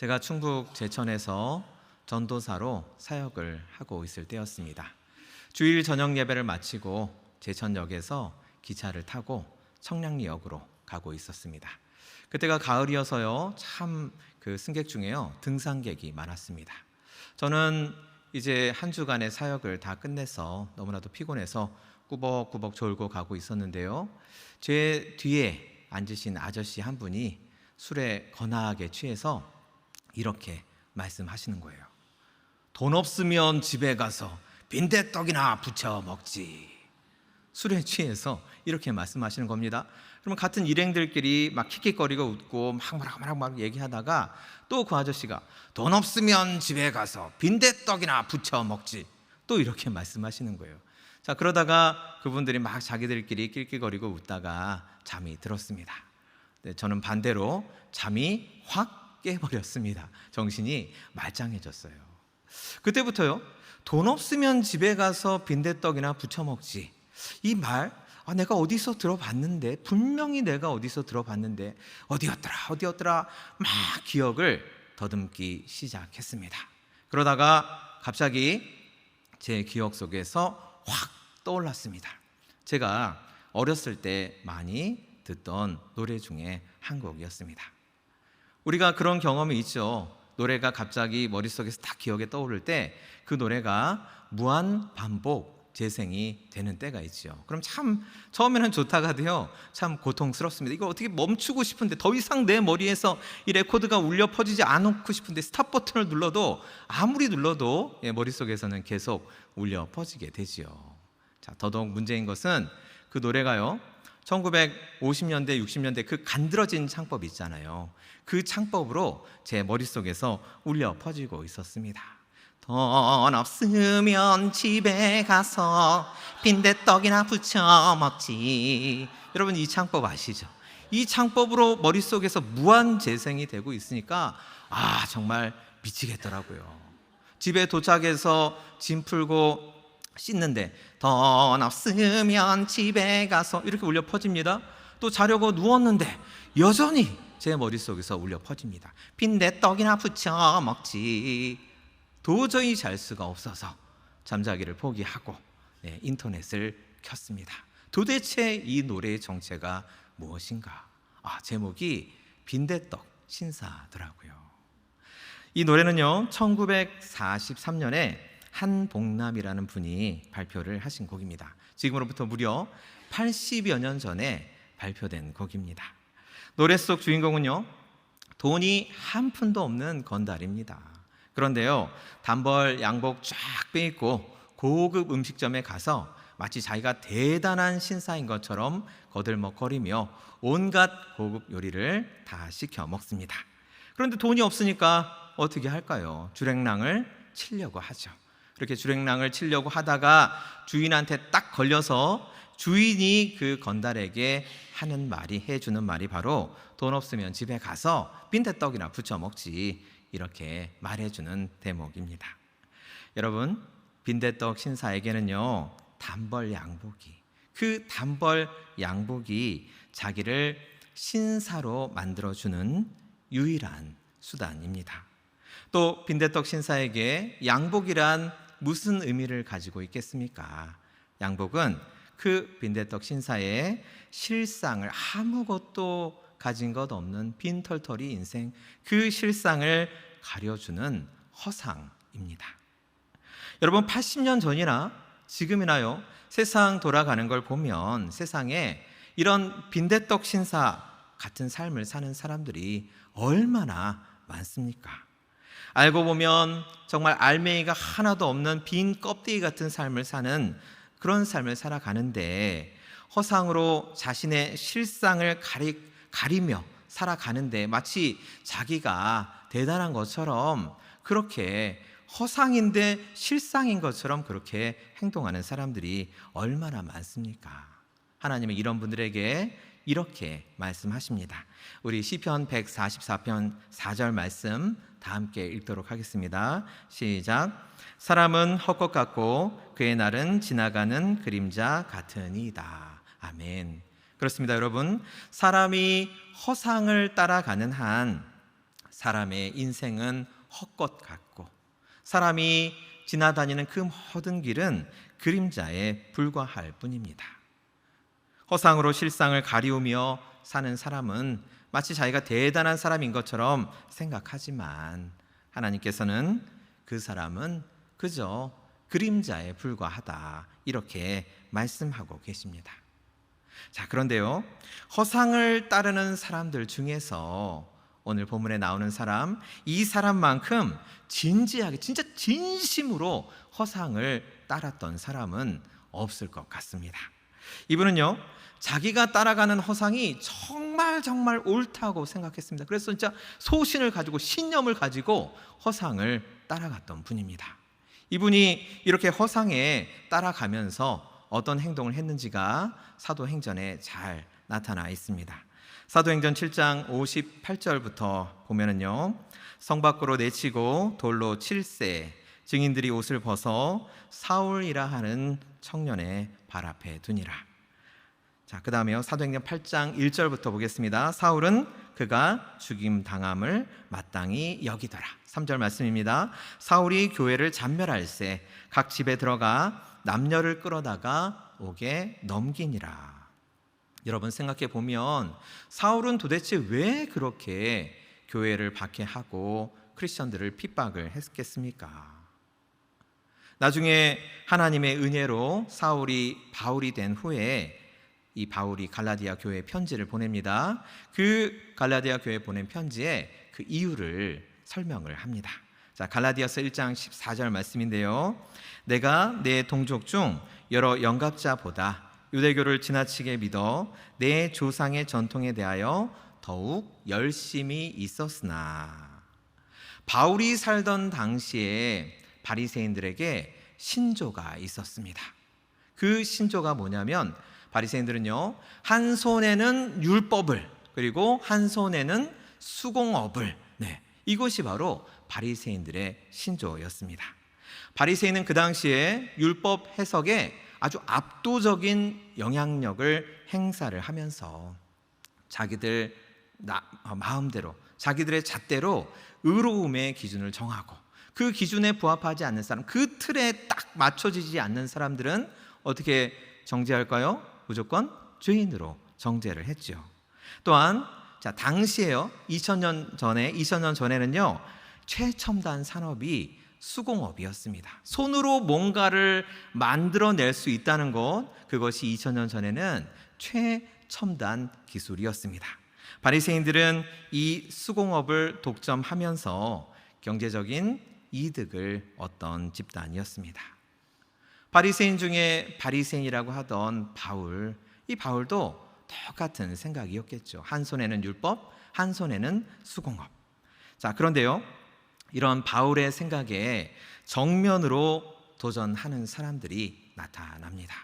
제가 충북 제천에서 전도사로 사역을 하고 있을 때였습니다. 주일 저녁 예배를 마치고 제천역에서 기차를 타고 청량리역으로 가고 있었습니다. 그때가 가을이어서요, 참 그 승객 중에요 등산객이 많았습니다. 저는 이제 한 주간의 사역을 다 끝내서 너무나도 피곤해서 꾸벅꾸벅 졸고 가고 있었는데요, 제 뒤에 앉으신 아저씨 한 분이 술에 거나하게 취해서 이렇게 말씀하시는 거예요. 돈 없으면 집에 가서 빈대떡이나 부쳐 먹지. 술에 취해서 이렇게 말씀하시는 겁니다. 그러면 같은 일행들끼리 막 킥킥거리고 웃고 막 얘기하다가 또 그 아저씨가 돈 없으면 집에 가서 빈대떡이나 부쳐 먹지, 또 이렇게 말씀하시는 거예요. 자, 그러다가 그분들이 막 자기들끼리 낄낄거리고 웃다가 잠이 들었습니다. 네, 저는 반대로 잠이 확 깨버렸습니다. 정신이 말짱해졌어요. 그때부터요, 돈 없으면 집에 가서 빈대떡이나 부쳐 먹지, 이 말 내가 어디서 들어봤는데, 분명히 내가 어디서 들어봤는데 어디였더라 막 기억을 더듬기 시작했습니다. 그러다가 갑자기 제 기억 속에서 확 떠올랐습니다. 제가 어렸을 때 많이 듣던 노래 중에 한 곡이었습니다. 우리가 그런 경험이 있죠. 노래가 갑자기 머릿속에서 딱 기억에 떠오를 때 그 노래가 무한 반복 재생이 되는 때가 있죠. 그럼 참 처음에는 좋다가도요, 참 고통스럽습니다. 이걸 어떻게 멈추고 싶은데, 더 이상 내 머리에서 이 레코드가 울려 퍼지지 않고 싶은데 스탑 버튼을 눌러도, 아무리 눌러도 머릿속에서는 계속 울려 퍼지게 되지요. 자, 더더욱 문제인 것은 그 노래가요, 1950년대 60년대 그 간드러진 창법 있잖아요. 그 창법으로 제 머릿속에서 울려 퍼지고 있었습니다. 돈 없으면 집에 가서 빈대떡이나 부쳐 먹지. 여러분, 이 창법 아시죠? 이 창법으로 머릿속에서 무한 재생이 되고 있으니까 정말 미치겠더라고요. 집에 도착해서 짐 풀고 씻는데 돈 없으면 집에 가서 이렇게 울려 퍼집니다. 또 자려고 누웠는데 여전히 제 머릿속에서 울려 퍼집니다. 빈대떡이나 부쳐 먹지. 도저히 잘 수가 없어서 잠자기를 포기하고 인터넷을 켰습니다. 도대체 이 노래의 정체가 무엇인가? 제목이 빈대떡 신사더라고요. 이 노래는요, 1943년에 한복남이라는 분이 발표를 하신 곡입니다. 지금으로부터 무려 80여 년 전에 발표된 곡입니다. 노래 속 주인공은요, 돈이 한 푼도 없는 건달입니다. 그런데요, 단벌 양복 쫙 빼입고 고급 음식점에 가서 마치 자기가 대단한 신사인 것처럼 거들먹거리며 온갖 고급 요리를 다 시켜 먹습니다. 그런데 돈이 없으니까 어떻게 할까요? 주랭랑을 치려고 하죠. 그렇게 주랭랑을 치려고 하다가 주인한테 딱 걸려서 주인이 그 건달에게 하는 말이, 해주는 말이 바로 돈 없으면 집에 가서 빈대떡이나 부쳐 먹지, 이렇게 말해주는 대목입니다. 여러분, 빈대떡 신사에게는요, 단벌 양복이, 그 단벌 양복이 자기를 신사로 만들어주는 유일한 수단입니다. 또 빈대떡 신사에게 양복이란 무슨 의미를 가지고 있겠습니까? 양복은 그 빈대떡 신사의 실상을, 아무것도 가진 것 없는 빈털터리 인생, 그 실상을 가려주는 허상입니다. 여러분, 80년 전이나 지금이나요, 세상 돌아가는 걸 보면 세상에 이런 빈대떡 신사 같은 삶을 사는 사람들이 얼마나 많습니까? 알고 보면 정말 알맹이가 하나도 없는 빈 껍데기 같은 삶을 사는, 그런 삶을 살아가는데, 허상으로 자신의 실상을 가리며 살아가는데 마치 자기가 대단한 것처럼, 그렇게 허상인데 실상인 것처럼 그렇게 행동하는 사람들이 얼마나 많습니까? 하나님은 이런 분들에게 이렇게 말씀하십니다. 우리 시편 144편 4절 말씀 다 함께 읽도록 하겠습니다. 시작. 사람은 헛것 같고 그의 날은 지나가는 그림자 같으니이다. 아멘. 그렇습니다, 여러분. 사람이 허상을 따라가는 한 사람의 인생은 헛것 같고 사람이 지나다니는 그 모든 길은 그림자에 불과할 뿐입니다. 허상으로 실상을 가리우며 사는 사람은 마치 자기가 대단한 사람인 것처럼 생각하지만 하나님께서는 그 사람은 그저 그림자에 불과하다 이렇게 말씀하고 계십니다. 자, 그런데요, 허상을 따르는 사람들 중에서 오늘 본문에 나오는 사람, 이 사람만큼 진지하게 진짜 진심으로 허상을 따랐던 사람은 없을 것 같습니다. 이분은요, 자기가 따라가는 허상이 정말 옳다고 생각했습니다. 그래서 진짜 소신을 가지고 신념을 가지고 허상을 따라갔던 분입니다. 이분이 이렇게 허상에 따라가면서 어떤 행동을 했는지가 사도행전에 잘 나타나 있습니다. 사도행전 7장 58절부터 보면은요, 성 밖으로 내치고 돌로 칠세, 증인들이 옷을 벗어 사울이라 하는 청년의 발 앞에 두니라. 자, 그 다음에요, 사도행전 8장 1절부터 보겠습니다. 사울은 그가 죽임 당함을 마땅히 여기더라. 3절 말씀입니다. 사울이 교회를 잔멸할세 각 집에 들어가 남녀를 끌어다가 옥에 넘기니라. 여러분 생각해 보면 사울은 도대체 왜 그렇게 교회를 박해하고 크리스천들을 핍박을 했겠습니까? 나중에 하나님의 은혜로 사울이 바울이 된 후에 이 바울이 갈라디아 교회에 편지를 보냅니다. 그 갈라디아 교회에 보낸 편지에 그 이유를 설명을 합니다. 자, 갈라디아서 1장 14절 말씀인데요, 내가 내 동족 중 여러 영갑자보다 유대교를 지나치게 믿어 내 조상의 전통에 대하여 더욱 열심히 있었으나. 바울이 살던 당시에 바리새인들에게 신조가 있었습니다. 그 신조가 뭐냐면, 바리새인들은요, 한 손에는 율법을, 그리고 한 손에는 수공업을, 이것이 바로 바리새인들의 신조였습니다. 바리새인은 그 당시에 율법 해석에 아주 압도적인 영향력을 행사를 하면서 자기들 마음대로, 자기들의 잣대로 의로움의 기준을 정하고, 그 기준에 부합하지 않는 사람, 그 틀에 딱 맞춰지지 않는 사람들은 어떻게 정죄할까요? 무조건 죄인으로 정죄를 했죠. 또한 자, 당시에요, 2000년 전에는요, 최첨단 산업이 수공업이었습니다. 손으로 뭔가를 만들어낼 수 있다는 것, 그것이 2000년 전에는 최첨단 기술이었습니다. 바리새인들은 이 수공업을 독점하면서 경제적인 이득을 얻던 집단이었습니다. 바리새인 중에 바리새인이라고 하던 바울, 이 바울도 똑같은 생각이었겠죠. 한 손에는 율법, 한 손에는 수공업. 자, 그런데요, 이런 바울의 생각에 정면으로 도전하는 사람들이 나타납니다.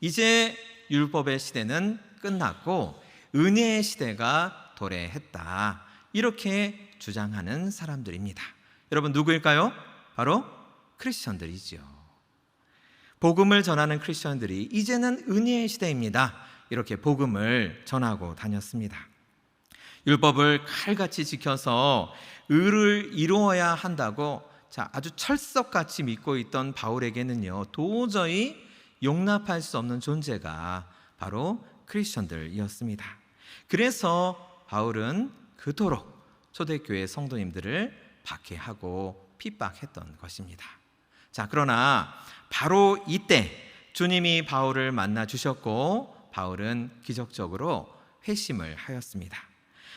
이제 율법의 시대는 끝났고 은혜의 시대가 도래했다, 이렇게 주장하는 사람들입니다. 여러분, 누구일까요? 바로 크리스천들이죠. 복음을 전하는 크리스천들이 이제는 은혜의 시대입니다, 이렇게 복음을 전하고 다녔습니다. 율법을 칼같이 지켜서 의를 이루어야 한다고 아주 철석같이 믿고 있던 바울에게는요, 도저히 용납할 수 없는 존재가 바로 크리스천들이었습니다. 그래서 바울은 그토록 초대교회 성도님들을 박해하고 핍박했던 것입니다. 자, 그러나 바로 이때 주님이 바울을 만나 주셨고 바울은 기적적으로 회심을 하였습니다.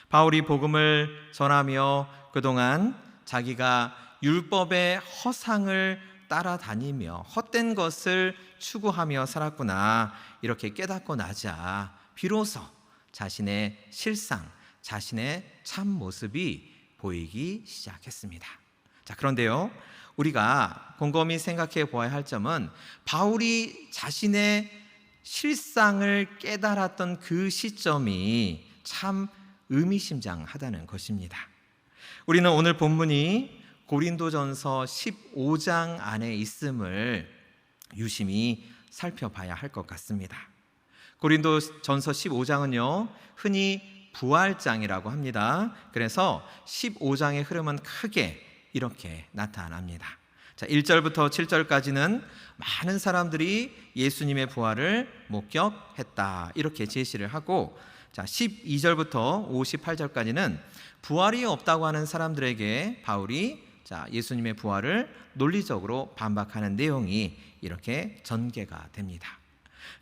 바울이 복음을 전하며 그동안 자기가 율법의 허상을 따라다니며 헛된 것을 추구하며 살았구나, 이렇게 깨닫고 나자 비로소 자신의 실상, 자신의 참 모습이 보이기 시작했습니다. 자, 그런데요, 우리가 곰곰이 생각해 보아야 할 점은 바울이 자신의 실상을 깨달았던 그 시점이 참 의미심장하다는 것입니다. 우리는 오늘 본문이 고린도전서 15장 안에 있음을 유심히 살펴봐야 할 것 같습니다. 고린도전서 15장은요, 흔히 부활장이라고 합니다. 그래서 15장의 흐름은 크게 이렇게 나타납니다. 자, 1절부터 7절까지는 많은 사람들이 예수님의 부활을 목격했다, 이렇게 제시를 하고, 자, 12절부터 58절까지는 부활이 없다고 하는 사람들에게 바울이 예수님의 부활을 논리적으로 반박하는 내용이 이렇게 전개가 됩니다.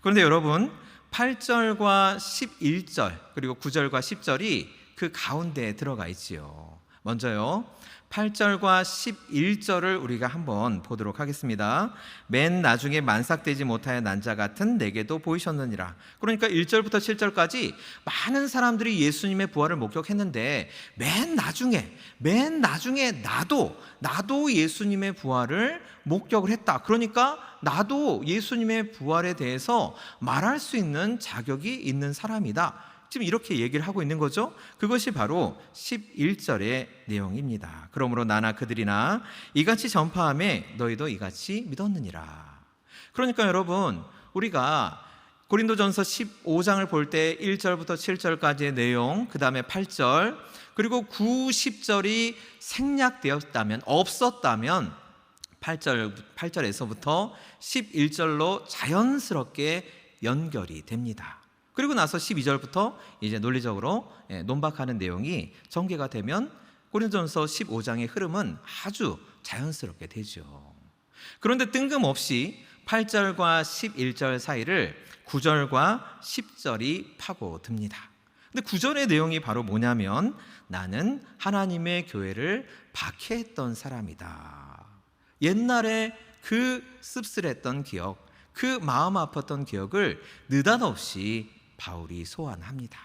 그런데 여러분, 8절과 11절 그리고 9절과 10절이 그 가운데에 들어가 있지요. 먼저요, 8절과 11절을 우리가 한번 보도록 하겠습니다. 맨 나중에 만삭되지 못하여 난 자 같은 내게도 보이셨느니라. 그러니까 1절부터 7절까지 많은 사람들이 예수님의 부활을 목격했는데 맨 나중에 나도 예수님의 부활을 목격을 했다. 그러니까 나도 예수님의 부활에 대해서 말할 수 있는 자격이 있는 사람이다. 지금 이렇게 얘기를 하고 있는 거죠. 그것이 바로 11절의 내용입니다. 그러므로 나나 그들이나 이같이 전파하매 너희도 이같이 믿었느니라. 그러니까 여러분, 우리가 고린도전서 15장을 볼 때 1절부터 7절까지의 내용, 그 다음에 8절, 그리고 9, 10절이 생략되었다면, 없었다면 8절에서부터 11절로 자연스럽게 연결이 됩니다. 그리고 나서 12절부터 이제 논리적으로 논박하는 내용이 전개가 되면 고린도전서 15장의 흐름은 아주 자연스럽게 되죠. 그런데 뜬금없이 8절과 11절 사이를 9절과 10절이 파고듭니다. 근데 9절의 내용이 바로 뭐냐면, 나는 하나님의 교회를 박해했던 사람이다. 옛날에 그 씁쓸했던 기억, 그 마음 아팠던 기억을 느닷없이 바울이 소환합니다.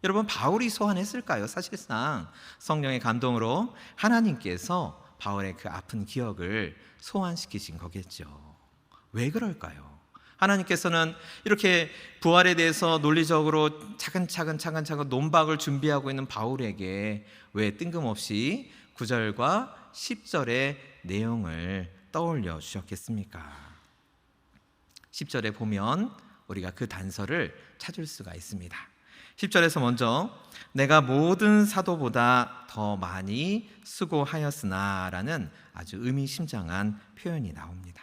여러분, 바울이 소환했을까요? 사실상 성령의 감동으로 하나님께서 바울의 그 아픈 기억을 소환시키신 거겠죠. 왜 그럴까요? 하나님께서는 이렇게 부활에 대해서 논리적으로 차근차근 논박을 준비하고 있는 바울에게 왜 뜬금없이 9절과 10절의 내용을 떠올려 주셨겠습니까? 10절에 보면 우리가 그 단서를 찾을 수가 있습니다. 10절에서 먼저 내가 모든 사도보다 더 많이 수고하였으나 라는 아주 의미심장한 표현이 나옵니다.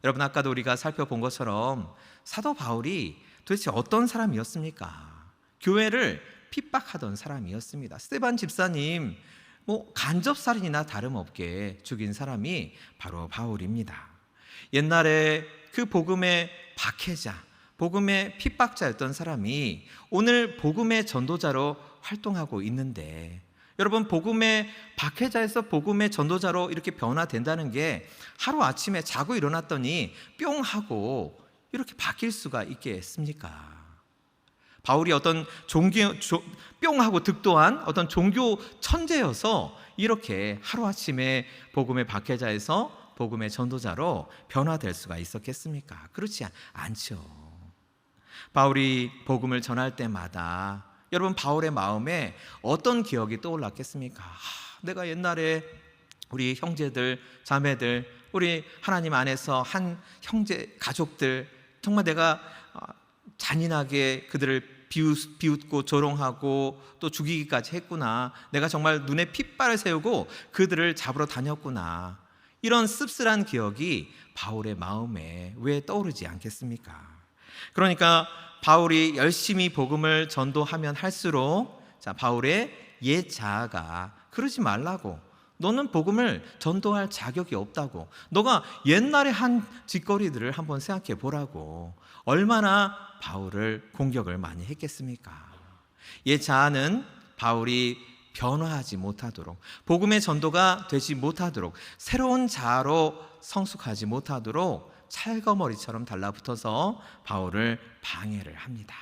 여러분, 아까도 우리가 살펴본 것처럼 사도 바울이 도대체 어떤 사람이었습니까? 교회를 핍박하던 사람이었습니다. 스데반 집사님 간접살인이나 다름없게 죽인 사람이 바로 바울입니다. 옛날에 그 복음의 박해자, 복음의 핍박자였던 사람이 오늘 복음의 전도자로 활동하고 있는데, 여러분, 복음의 박해자에서 복음의 전도자로 이렇게 변화된다는 게 하루아침에 자고 일어났더니 뿅 하고 이렇게 바뀔 수가 있겠습니까? 바울이 어떤 뿅 하고 득도한 어떤 종교 천재여서 이렇게 하루아침에 복음의 박해자에서 복음의 전도자로 변화될 수가 있었겠습니까? 그렇지 않죠. 바울이 복음을 전할 때마다 여러분, 바울의 마음에 어떤 기억이 떠올랐겠습니까? 내가 옛날에 우리 형제들, 자매들, 우리 하나님 안에서 한 형제, 가족들, 정말 내가 잔인하게 그들을 비웃고 조롱하고 또 죽이기까지 했구나. 내가 정말 눈에 핏발을 세우고 그들을 잡으러 다녔구나. 이런 씁쓸한 기억이 바울의 마음에 왜 떠오르지 않겠습니까? 그러니까 바울이 열심히 복음을 전도하면 할수록 바울의 옛 자아가 그러지 말라고, 너는 복음을 전도할 자격이 없다고, 너가 옛날에 한 짓거리들을 한번 생각해 보라고 얼마나 바울을 공격을 많이 했겠습니까? 옛 자아는 바울이 변화하지 못하도록, 복음의 전도가 되지 못하도록, 새로운 자아로 성숙하지 못하도록 찰거머리처럼 달라붙어서 바울을 방해를 합니다.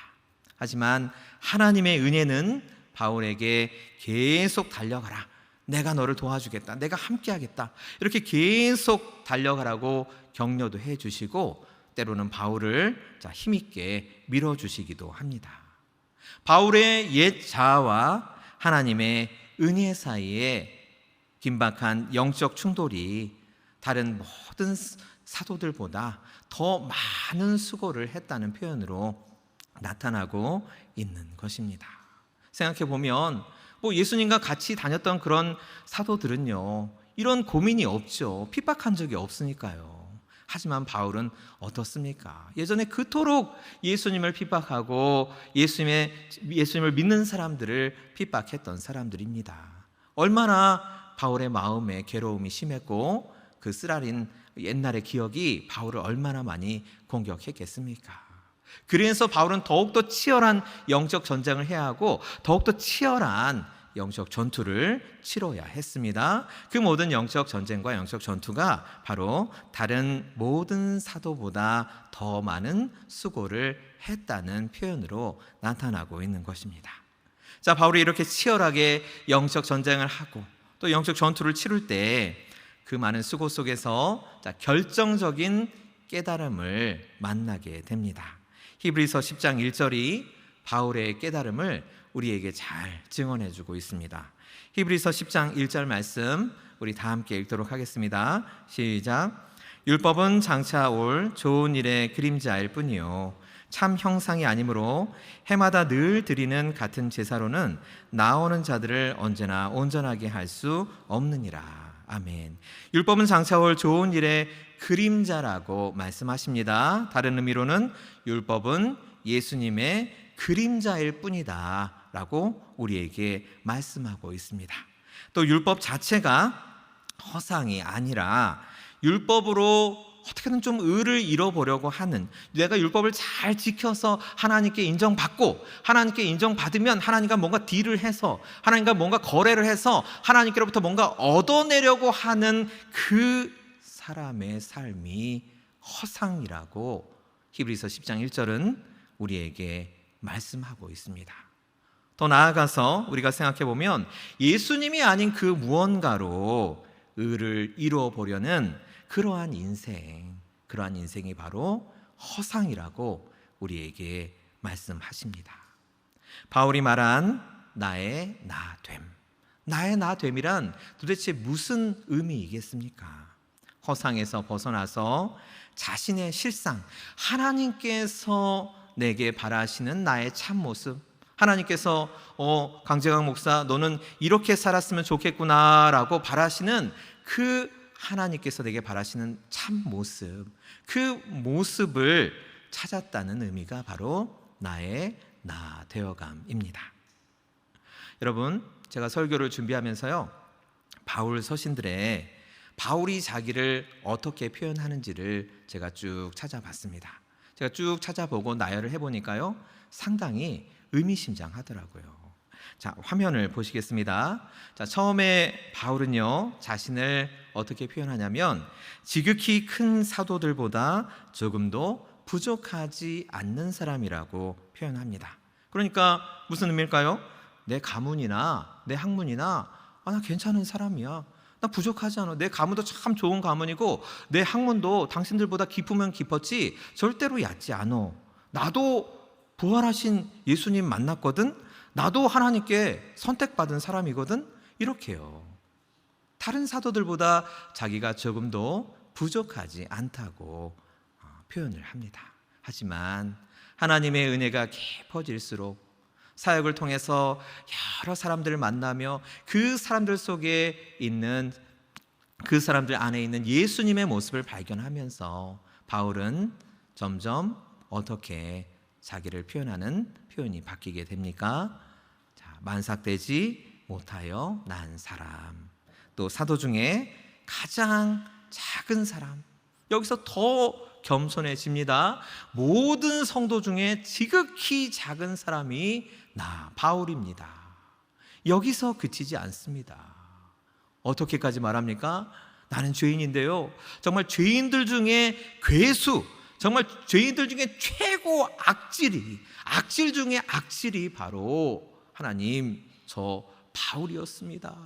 하지만 하나님의 은혜는 바울에게 계속 달려가라, 내가 너를 도와주겠다, 내가 함께하겠다, 이렇게 계속 달려가라고 격려도 해주시고 때로는 바울을 힘있게 밀어주시기도 합니다. 바울의 옛 자아와 하나님의 은혜 사이에 긴박한 영적 충돌이 다른 모든 사도들보다 더 많은 수고를 했다는 표현으로 나타나고 있는 것입니다. 생각해 보면 예수님과 같이 다녔던 그런 사도들은요, 이런 고민이 없죠. 핍박한 적이 없으니까요. 하지만 바울은 어떻습니까? 예전에 그토록 예수님을 핍박하고 예수님을 믿는 사람들을 핍박했던 사람들입니다. 얼마나 바울의 마음에 괴로움이 심했고 그 쓰라린 옛날의 기억이 바울을 얼마나 많이 공격했겠습니까? 그래서 바울은 더욱더 치열한 영적 전쟁을 해야 하고 더욱더 치열한 영적 전투를 치러야 했습니다. 그 모든 영적 전쟁과 영적 전투가 바로 다른 모든 사도보다 더 많은 수고를 했다는 표현으로 나타나고 있는 것입니다. 자, 바울이 이렇게 치열하게 영적 전쟁을 하고 또 영적 전투를 치룰 때 그 많은 수고 속에서 결정적인 깨달음을 만나게 됩니다. 히브리서 10장 1절이 바울의 깨달음을 우리에게 잘 증언해 주고 있습니다. 히브리서 10장 1절 말씀 우리 다 함께 읽도록 하겠습니다. 시작. 율법은 장차 올 좋은 일의 그림자일 뿐이요 참 형상이 아니므로 해마다 늘 드리는 같은 제사로는 나오는 자들을 언제나 온전하게 할 수 없느니라. 아멘. 율법은 장차 올 좋은 일의 그림자라고 말씀하십니다. 다른 의미로는 율법은 예수님의 그림자일 뿐이다 라고 우리에게 말씀하고 있습니다. 또 율법 자체가 허상이 아니라 율법으로 어떻게든 좀 의를 이뤄보려고 하는, 내가 율법을 잘 지켜서 하나님께 인정받고 하나님께 인정받으면 하나님과 뭔가 딜을 해서 하나님과 뭔가 거래를 해서 하나님께로부터 뭔가 얻어내려고 하는 그 사람의 삶이 허상이라고 히브리서 10장 1절은 우리에게 말씀하고 있습니다. 더 나아가서 우리가 생각해 보면 예수님이 아닌 그 무언가로 의를 이루어 보려는 그러한 인생이 바로 허상이라고 우리에게 말씀하십니다. 바울이 말한 나의 나됨이란 도대체 무슨 의미이겠습니까? 허상에서 벗어나서 자신의 실상, 하나님께서 내게 바라시는 나의 참모습, 하나님께서 강재강 목사 너는 이렇게 살았으면 좋겠구나라고 바라시는 그 하나님께서 내게 바라시는 참모습, 그 모습을 찾았다는 의미가 바로 나의 나 되어감입니다. 여러분, 제가 설교를 준비하면서요, 바울 서신들에 바울이 자기를 어떻게 표현하는지를 제가 쭉 찾아봤습니다. 제가 쭉 찾아보고 나열을 해보니까요, 상당히 의미심장하더라고요. 자, 화면을 보시겠습니다. 자, 처음에 바울은요, 자신을 어떻게 표현하냐면 지극히 큰 사도들보다 조금도 부족하지 않는 사람이라고 표현합니다. 그러니까 무슨 의미일까요? 내 가문이나 내 학문이나 나 괜찮은 사람이야. 나 부족하지 않아. 내 가문도 참 좋은 가문이고 내 학문도 당신들보다 깊으면 깊었지 절대로 얕지 않아. 나도 부활하신 예수님 만났거든. 나도 하나님께 선택받은 사람이거든. 이렇게요. 다른 사도들보다 자기가 조금도 부족하지 않다고 표현을 합니다. 하지만 하나님의 은혜가 깊어질수록 사역을 통해서 여러 사람들을 만나며 그 사람들 속에 있는, 그 사람들 안에 있는 예수님의 모습을 발견하면서 바울은 점점 어떻게 자기를 표현하는 표현이 바뀌게 됩니까? 자, 만삭되지 못하여 난 사람, 또 사도 중에 가장 작은 사람, 여기서 더 겸손해집니다. 모든 성도 중에 지극히 작은 사람이 나 바울입니다. 여기서 그치지 않습니다. 어떻게까지 말합니까? 나는 죄인인데요, 정말 죄인들 중에 괴수, 정말 죄인들 중에 최고 악질 중에 악질이 바로 하나님, 저 바울이었습니다.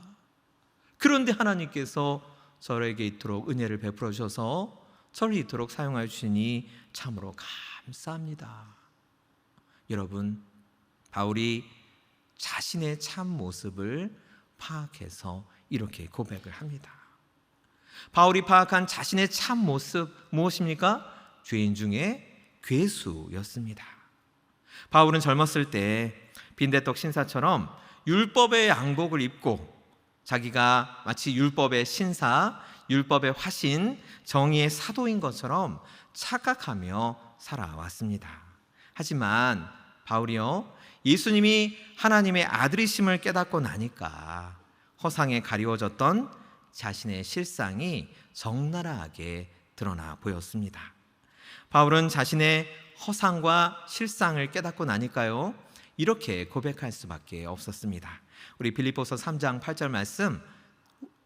그런데 하나님께서 저에게 이토록 은혜를 베풀어 주셔서 저를 이토록 사용하여 주시니 참으로 감사합니다. 여러분, 바울이 자신의 참 모습을 파악해서 이렇게 고백을 합니다. 바울이 파악한 자신의 참 모습 무엇입니까? 죄인 중에 괴수였습니다. 바울은 젊었을 때 빈대떡 신사처럼 율법의 양복을 입고 자기가 마치 율법의 신사, 율법의 화신, 정의의 사도인 것처럼 착각하며 살아왔습니다. 하지만 바울이요, 예수님이 하나님의 아들이심을 깨닫고 나니까 허상에 가리워졌던 자신의 실상이 적나라하게 드러나 보였습니다. 바울은 자신의 허상과 실상을 깨닫고 나니까요, 이렇게 고백할 수밖에 없었습니다. 우리 빌립보서 3장 8절 말씀,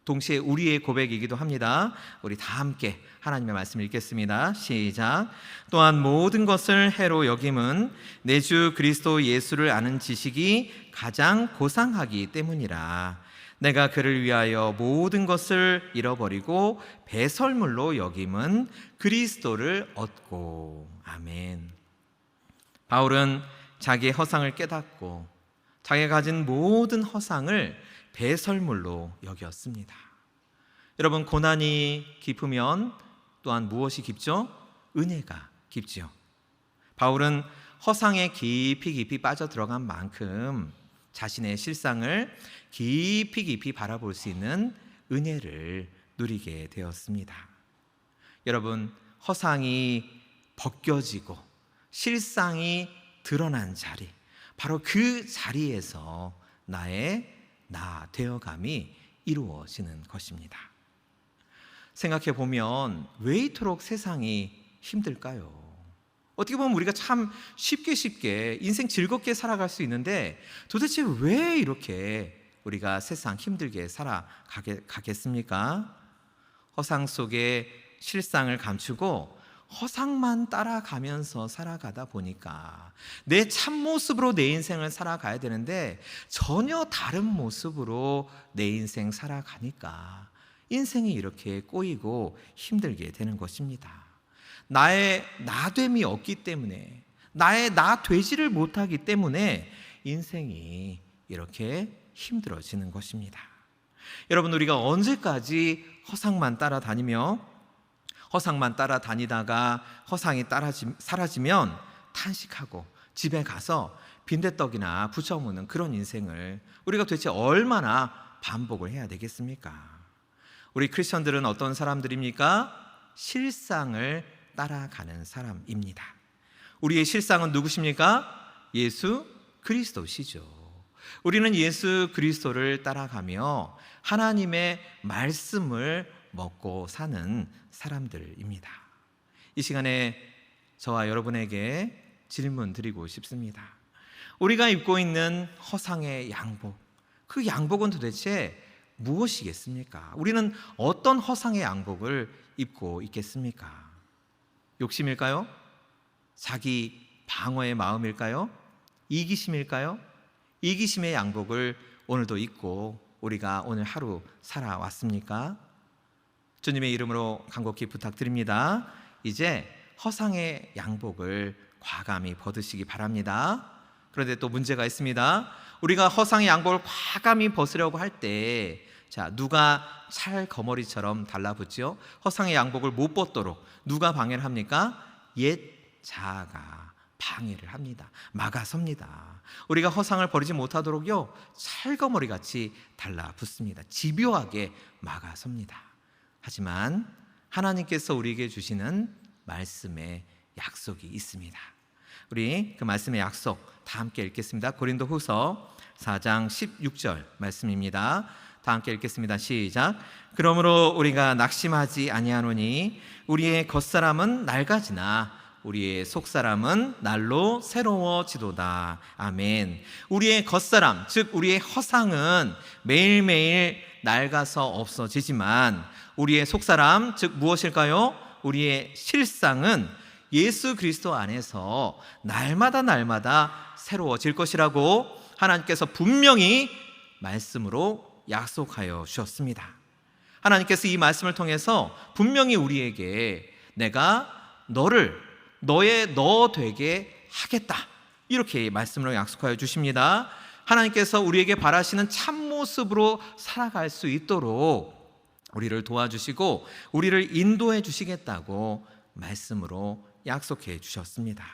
동시에 우리의 고백이기도 합니다. 우리 다 함께 하나님의 말씀을 읽겠습니다. 시작. 또한 모든 것을 해로 여김은 내 주 그리스도 예수를 아는 지식이 가장 고상하기 때문이라. 내가 그를 위하여 모든 것을 잃어버리고 배설물로 여김은 그리스도를 얻고. 아멘. 바울은 자기의 허상을 깨닫고 자기가 가진 모든 허상을 배설물로 여겼습니다. 여러분, 고난이 깊으면 또한 무엇이 깊죠? 은혜가 깊지요. 바울은 허상에 깊이 빠져 들어간 만큼 자신의 실상을 깊이 바라볼 수 있는 은혜를 누리게 되었습니다. 여러분, 허상이 벗겨지고 실상이 드러난 자리, 바로 그 자리에서 나의 나 되어감이 이루어지는 것입니다. 생각해 보면 왜 이토록 세상이 힘들까요? 어떻게 보면 우리가 참 쉽게 인생 즐겁게 살아갈 수 있는데 도대체 왜 이렇게 우리가 세상 힘들게 살아가겠습니까? 허상 속에 실상을 감추고 허상만 따라가면서 살아가다 보니까 내 참모습으로 내 인생을 살아가야 되는데 전혀 다른 모습으로 내 인생 살아가니까 인생이 이렇게 꼬이고 힘들게 되는 것입니다. 나의 나됨이 없기 때문에, 나의 나 되지를 못하기 때문에 인생이 이렇게 힘들어지는 것입니다. 여러분, 우리가 언제까지 허상만 따라다니며 허상만 따라다니다가 허상이 사라지면 탄식하고 집에 가서 빈대떡이나 부쳐 먹는 그런 인생을 우리가 도대체 얼마나 반복을 해야 되겠습니까? 우리 크리스천들은 어떤 사람들입니까? 실상을 따라가는 사람입니다. 우리의 실상은 누구십니까? 예수 그리스도시죠. 우리는 예수 그리스도를 따라가며 하나님의 말씀을 먹고 사는 사람들입니다. 이 시간에 저와 여러분에게 질문 드리고 싶습니다. 우리가 입고 있는 허상의 양복, 그 양복은 도대체 무엇이겠습니까? 우리는 어떤 허상의 양복을 입고 있겠습니까? 욕심일까요? 자기 방어의 마음일까요? 이기심일까요? 이기심의 양복을 오늘도 입고 우리가 오늘 하루 살아왔습니까? 주님의 이름으로 간곡히 부탁드립니다. 이제 허상의 양복을 과감히 벗으시기 바랍니다. 그런데 또 문제가 있습니다. 우리가 허상의 양복을 과감히 벗으려고 할 때, 자, 누가 찰거머리처럼 달라붙지요? 허상의 양복을 못 벗도록 누가 방해를 합니까? 옛 자아가 방해를 합니다. 막아섭니다. 우리가 허상을 버리지 못하도록요, 찰거머리 같이 달라붙습니다. 집요하게 막아섭니다. 하지만 하나님께서 우리에게 주시는 말씀의 약속이 있습니다. 우리 그 말씀의 약속 다 함께 읽겠습니다. 고린도후서 4장 16절 말씀입니다. 다 함께 읽겠습니다. 시작. 그러므로 우리가 낙심하지 아니하노니 우리의 겉사람은 낡아지나 우리의 속사람은 날로 새로워지도다. 아멘. 우리의 겉사람, 즉 우리의 허상은 매일매일 낡아서 없어지지만 우리의 속사람, 즉 무엇일까요? 우리의 실상은 예수 그리스도 안에서 날마다 새로워질 것이라고 하나님께서 분명히 말씀으로 약속하여 주셨습니다. 하나님께서 이 말씀을 통해서 분명히 우리에게 내가 너의 너 되게 하겠다, 이렇게 말씀으로 약속하여 주십니다. 하나님께서 우리에게 바라시는 참모습으로 살아갈 수 있도록 우리를 도와주시고 우리를 인도해 주시겠다고 말씀으로 약속해 주셨습니다.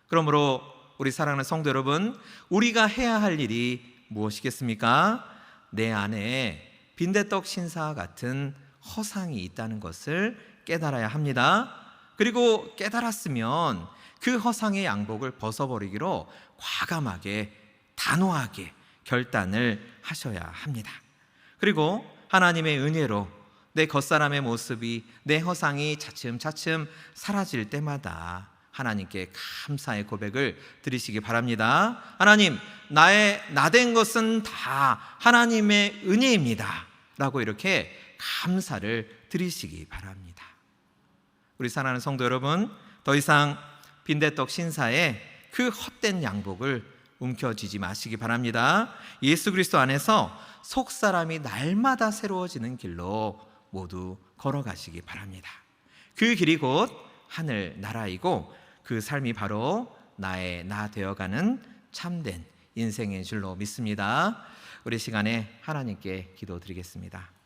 그러므로 우리 사랑하는 성도 여러분, 우리가 해야 할 일이 무엇이겠습니까? 내 안에 빈대떡 신사와 같은 허상이 있다는 것을 깨달아야 합니다. 그리고 깨달았으면 그 허상의 양복을 벗어버리기로 과감하게 단호하게 결단을 하셔야 합니다. 그리고 하나님의 은혜로 내 겉사람의 모습이, 내 허상이 차츰차츰 사라질 때마다 하나님께 감사의 고백을 드리시기 바랍니다. 하나님, 나의 나된 것은 다 하나님의 은혜입니다 라고 이렇게 감사를 드리시기 바랍니다. 우리 사랑하는 성도 여러분, 더 이상 빈대떡 신사의 그 헛된 양복을 움켜쥐지 마시기 바랍니다. 예수 그리스도 안에서 속사람이 날마다 새로워지는 길로 모두 걸어가시기 바랍니다. 그 길이 곧 하늘 나라이고 그 삶이 바로 나의 나 되어가는 참된 인생의 줄로 믿습니다. 우리 시간에 하나님께 기도드리겠습니다.